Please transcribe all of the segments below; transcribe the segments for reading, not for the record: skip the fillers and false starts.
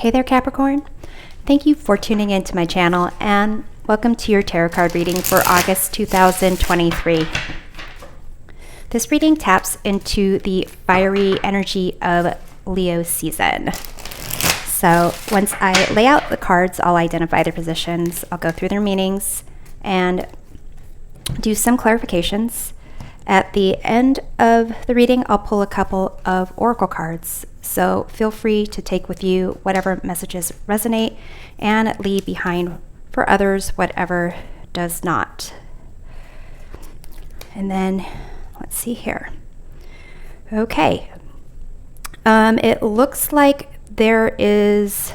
Hey there, Capricorn. Thank you for tuning into my channel and welcome to your tarot card reading for August 2023. This reading taps into the fiery energy of Leo season. So once I lay out the cards, I'll identify their positions, I'll go through their meanings, and do some clarifications. At the end of the reading, I'll pull a couple of oracle cards. So feel free to take with you whatever messages resonate and leave behind for others whatever does not. And then let's see here. Okay. It looks like there is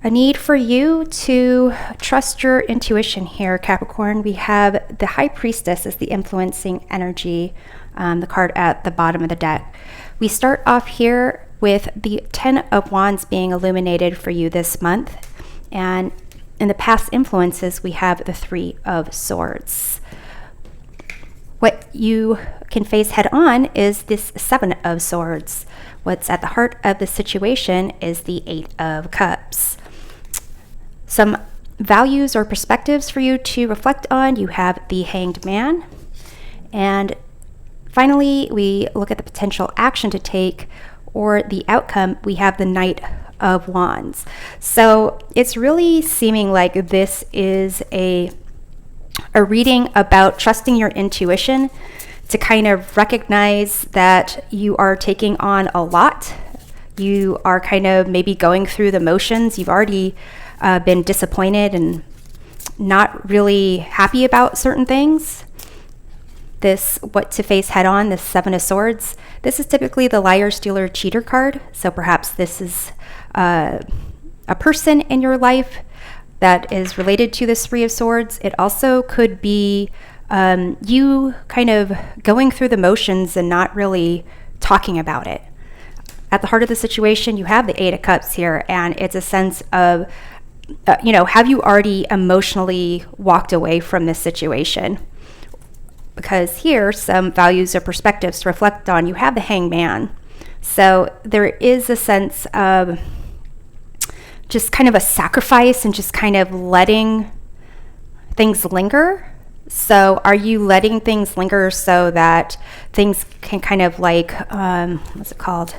a need for you to trust your intuition here, Capricorn. We have the High Priestess as the influencing energy, the card at the bottom of the deck. We start off here with the 10 of Wands being illuminated for you this month. And in the past influences, we have the 3 of Swords. What you can face head on is this 7 of Swords. What's at the heart of the situation is the 8 of Cups. Some values or perspectives for you to reflect on. You have the Hanged Man. And finally, we look at the potential action to take or the outcome. We have the Knight of Wands. So it's really seeming like this is a reading about trusting your intuition to kind of recognize that you are taking on a lot. You are kind of maybe going through the motions. You've already been disappointed and not really happy about certain things. This what to face head on, this 7 of Swords. This is typically the liar, stealer, cheater card. So perhaps this is a person in your life that is related to this 3 of Swords. It also could be you kind of going through the motions and not really talking about it. At the heart of the situation, you have the 8 of Cups here, and it's a sense of have you already emotionally walked away from this situation? Because here, some values or perspectives to reflect on. You have the Hanged Man. So there is a sense of just kind of a sacrifice and just kind of letting things linger. So are you letting things linger so that things can kind of like, what's it called?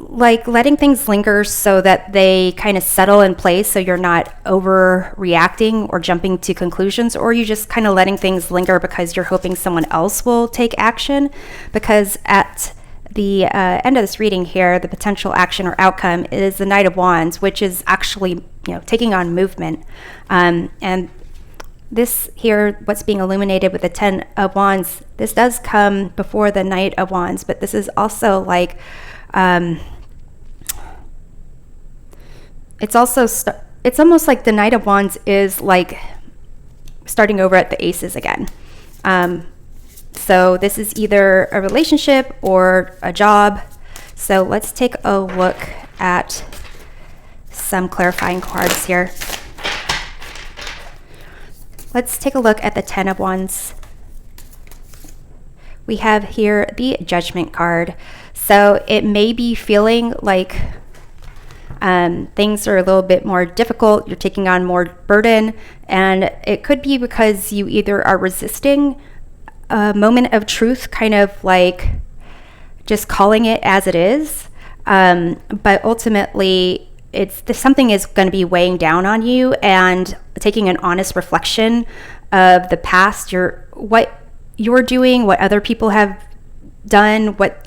Like letting things linger so that they kind of settle in place so you're not overreacting or jumping to conclusions, or are you just kind of letting things linger because you're hoping someone else will take action? Because at the end of this reading here, the potential action or outcome is the Knight of Wands, which is actually taking on movement. And this here, what's being illuminated with the 10 of Wands, this does come before the Knight of Wands, but this is also like it's almost like the Knight of Wands is like starting over at the Aces again. So this is either a relationship or a job. So let's take a look at some clarifying cards here. Let's take a look at the 10 of Wands. We have here the Judgment card. So it may be feeling like things are a little bit more difficult. You're taking on more burden, and it could be because you either are resisting a moment of truth, kind of like just calling it as it is, but ultimately something is going to be weighing down on you, and taking an honest reflection of the past, what you're doing, what other people have done, what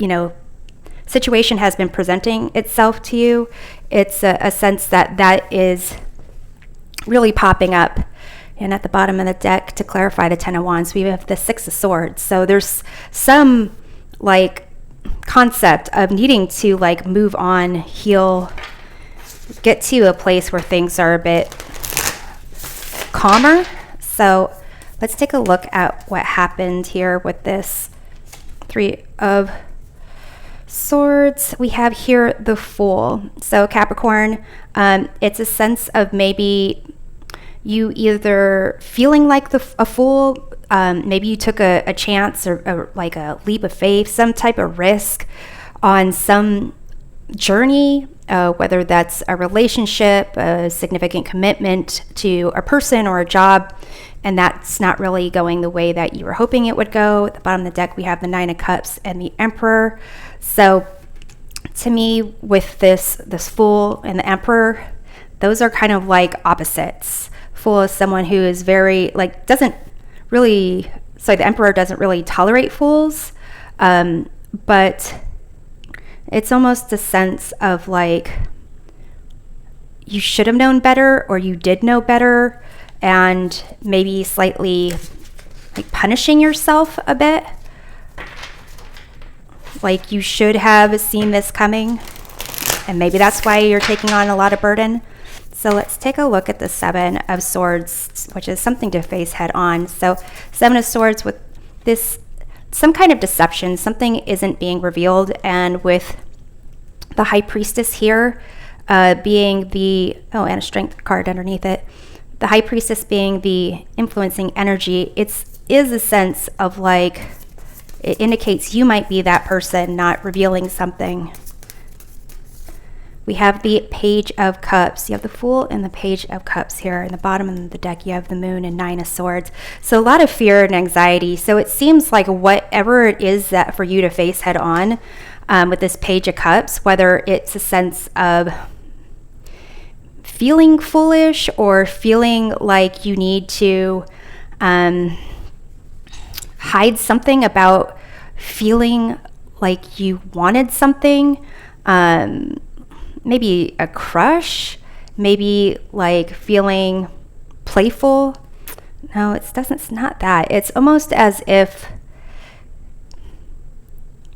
situation has been presenting itself to you. It's a sense that is really popping up. And at the bottom of the deck, to clarify the 10 of Wands, we have the 6 of Swords. So there's some like concept of needing to like move on, heal, get to a place where things are a bit calmer. So let's take a look at what happened here with this 3 of Swords. We have here the Fool. So Capricorn, it's a sense of maybe you either feeling like a fool, maybe you took a chance or like a leap of faith, some type of risk on some journey, whether that's a relationship, a significant commitment to a person or a job, and that's not really going the way that you were hoping it would go. At the bottom of the deck, we have the Nine of Cups and the Emperor. So to me, with this Fool and the Emperor, those are kind of like opposites. Fool is someone who is very, like, the Emperor doesn't really tolerate fools, but it's almost a sense of like, you should have known better, or you did know better, and maybe slightly like punishing yourself a bit. Like, you should have seen this coming, and maybe that's why you're taking on a lot of burden. So let's take a look at the Seven of Swords, which is something to face head on. So Seven of Swords, with this, some kind of deception, something isn't being revealed, and with the High Priestess here being the, and a Strength card underneath it, the High Priestess being the influencing energy, is a sense of like, it indicates you might be that person not revealing something. We have the Page of Cups. You have the Fool and the Page of Cups here. In the bottom of the deck, you have the Moon and Nine of Swords. So a lot of fear and anxiety. So it seems like whatever it is that for you to face head on with this Page of Cups, whether it's a sense of feeling foolish or feeling like you need to hide something about feeling like you wanted something, maybe a crush, maybe like feeling playful. No, it's not that. It's almost as if,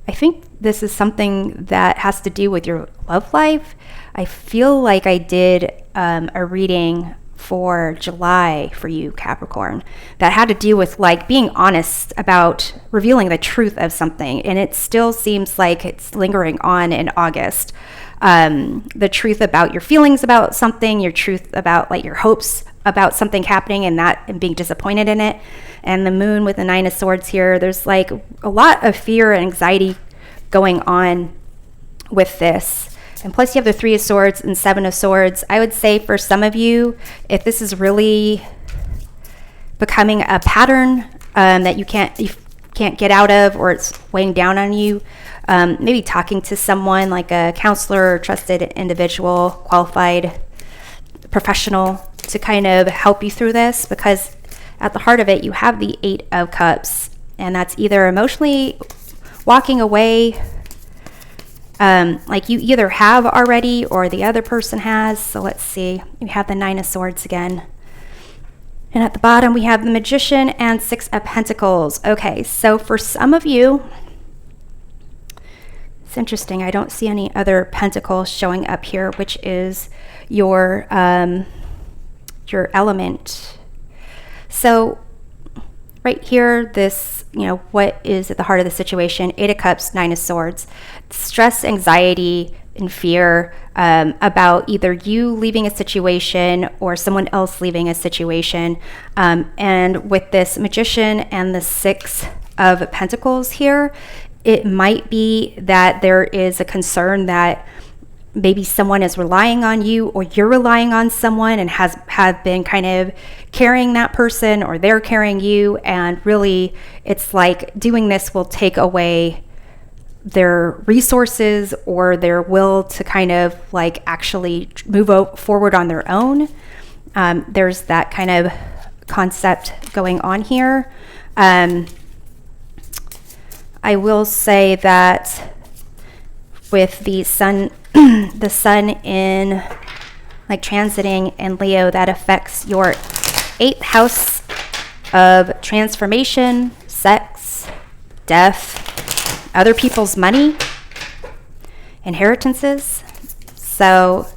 I think this is something that has to do with your love life. I feel like I did a reading for July for you, Capricorn, that had to do with like being honest about revealing the truth of something, and it still seems like it's lingering on in August. The truth about your feelings about something, your truth about like your hopes about something happening and being disappointed in it. And the Moon with the Nine of Swords here, there's like a lot of fear and anxiety going on with this. And plus you have the Three of Swords and Seven of Swords. I would say for some of you, if this is really becoming a pattern that you can't get out of, or it's weighing down on you, maybe talking to someone like a counselor or trusted individual, qualified professional, to kind of help you through this, because at the heart of it, you have the Eight of Cups, and that's either emotionally walking away, like you either have already or the other person has. So let's see, you have the Nine of Swords again. And at the bottom, we have the Magician and Six of Pentacles. Okay, so for some of you, it's interesting. I don't see any other pentacles showing up here, which is your element. So right here, this, what is at the heart of the situation? Eight of Cups, Nine of Swords. Stress, anxiety, and fear about either you leaving a situation or someone else leaving a situation. And with this Magician and the Six of Pentacles here, it might be that there is a concern that maybe someone is relying on you, or you're relying on someone and have been kind of carrying that person, or they're carrying you, and really it's like doing this will take away their resources or their will to kind of like actually move forward on their own. There's that kind of concept going on here. I will say that with the sun, the sun in like transiting in Leo, that affects your 8th house of transformation, sex, death, other people's money, inheritances. So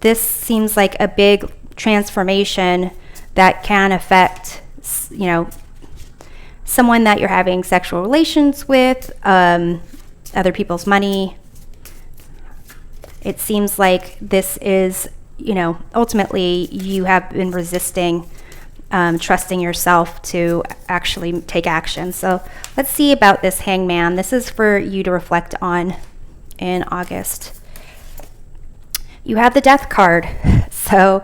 this seems like a big transformation that can affect, someone that you're having sexual relations with, other people's money. It seems like this is, ultimately you have been resisting trusting yourself to actually take action. So let's see about this Hangman. This is for you to reflect on, in August. You have the Death card. So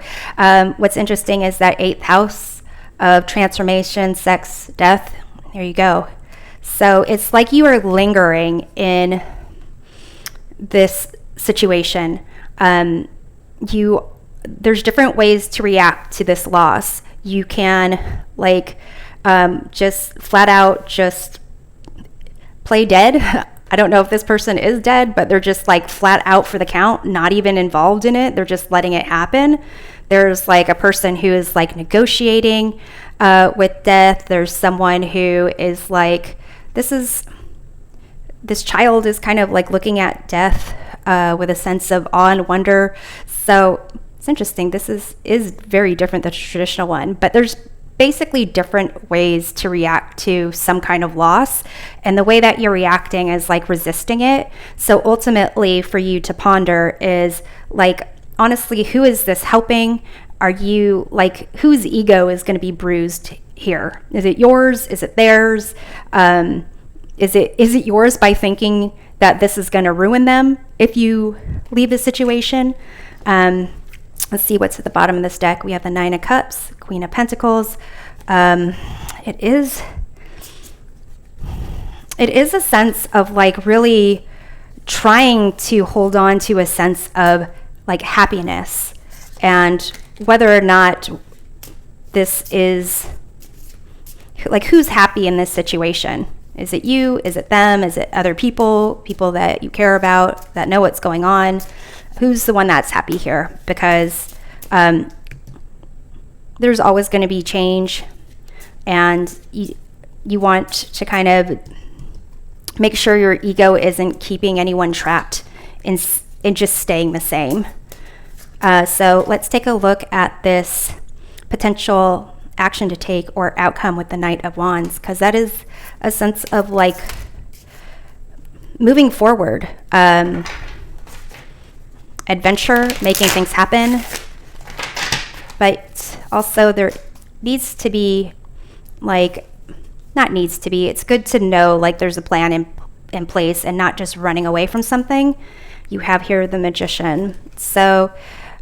what's interesting is that 8th house of transformation, sex, death. There you go. So it's like you are lingering in this situation. There's different ways to react to this loss. You can just flat out just play dead. I don't know if this person is dead, but they're just like flat out for the count, not even involved in it. They're just letting it happen. There's like a person who is like negotiating with death. There's someone who is like, this child is kind of like looking at death with a sense of awe and wonder. So it's interesting. This is very different than the traditional one, but there's basically different ways to react to some kind of loss, and the way that you're reacting is like resisting it. So ultimately for you to ponder is like, honestly, who is this helping? Are you like, whose ego is going to be bruised here? Is it yours? Is it theirs? Is it yours by thinking that this is going to ruin them if you leave the situation? Let's see what's at the bottom of this deck. We have the 9 of Cups, Queen of Pentacles. It is a sense of like really trying to hold on to a sense of like happiness, and whether or not this is like, who's happy in this situation? Is it you? Is it them? Is it other people that you care about, that know what's going on? Who's the one that's happy here? Because there's always going to be change, and you want to kind of make sure your ego isn't keeping anyone trapped in just staying the same. So let's take a look at this potential action to take or outcome with the Knight of Wands, because that is a sense of like moving forward, adventure, making things happen. But also there needs to be it's good to know like there's a plan in place and not just running away from something. You have here the Magician. So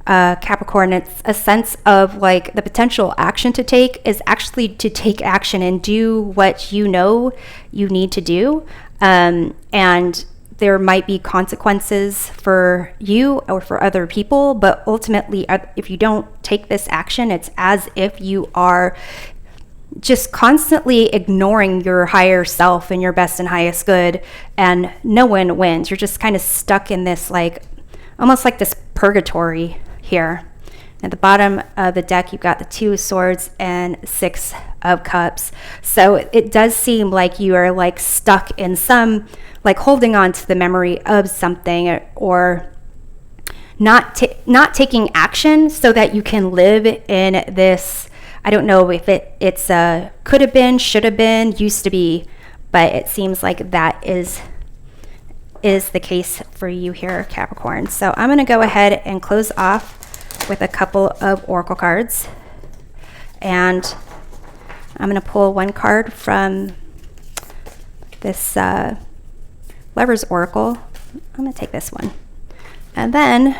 Capricorn, it's a sense of like the potential action to take is actually to take action and do what you know you need to do. And there might be consequences for you or for other people, but ultimately, if you don't take this action, it's as if you are just constantly ignoring your higher self and your best and highest good, and no one wins. You're just kind of stuck in this like, almost like this purgatory here. At the bottom of the deck, you've got the 2 of Swords and 6 of Cups. So it does seem like you are like stuck in some, like holding on to the memory of something, or not taking action so that you can live in this, I don't know if it's could have been, should have been, used to be, but it seems like that is the case for you here, Capricorn. So I'm going to go ahead and close off with a couple of oracle cards, and I'm going to pull one card from this Lover's Oracle. I'm going to take this one, and then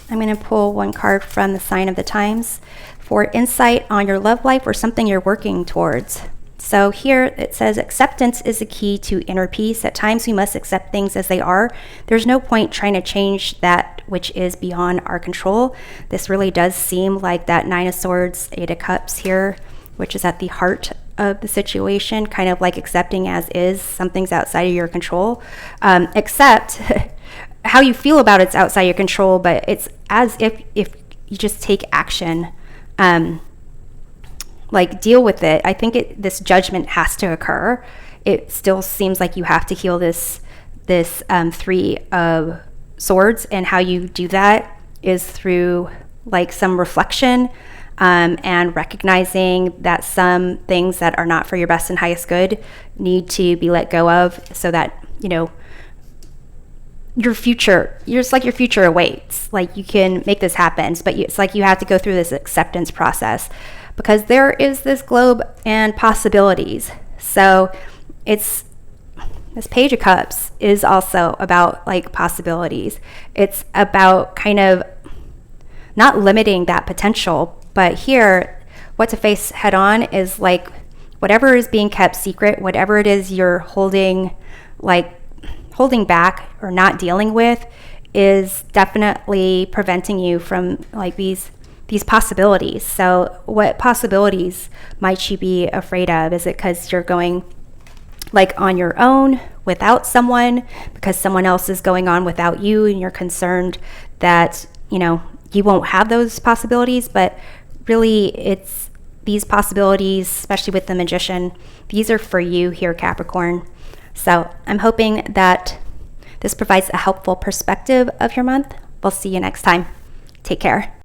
I'm going to pull one card from the Sign of the Times for insight on your love life or something you're working towards. So here it says, acceptance is the key to inner peace. At times we must accept things as they are. There's no point trying to change that which is beyond our control. This really does seem like that 9 of Swords, 8 of Cups here, which is at the heart of the situation, kind of like accepting as is. Something's outside of your control, except how you feel about it's outside your control, but it's as if you just take action, like deal with it. I think this judgment has to occur. It still seems like you have to heal this 3 of Swords, and how you do that is through like some reflection, and recognizing that some things that are not for your best and highest good need to be let go of, so that your future awaits. Like you can make this happen, but it's like you have to go through this acceptance process, because there is this globe and possibilities. So it's This Page of Cups is also about like possibilities. It's about kind of not limiting that potential, but here, what to face head on is like whatever is being kept secret, whatever it is you're holding back or not dealing with, is definitely preventing you from like these possibilities. So what possibilities might you be afraid of? Is it because you're going like on your own without someone, because someone else is going on without you and you're concerned that, you know, you won't have those possibilities? But really, it's these possibilities, especially with the Magician, these are for you here, Capricorn. So I'm hoping that this provides a helpful perspective of your month. We'll see you next time. Take care.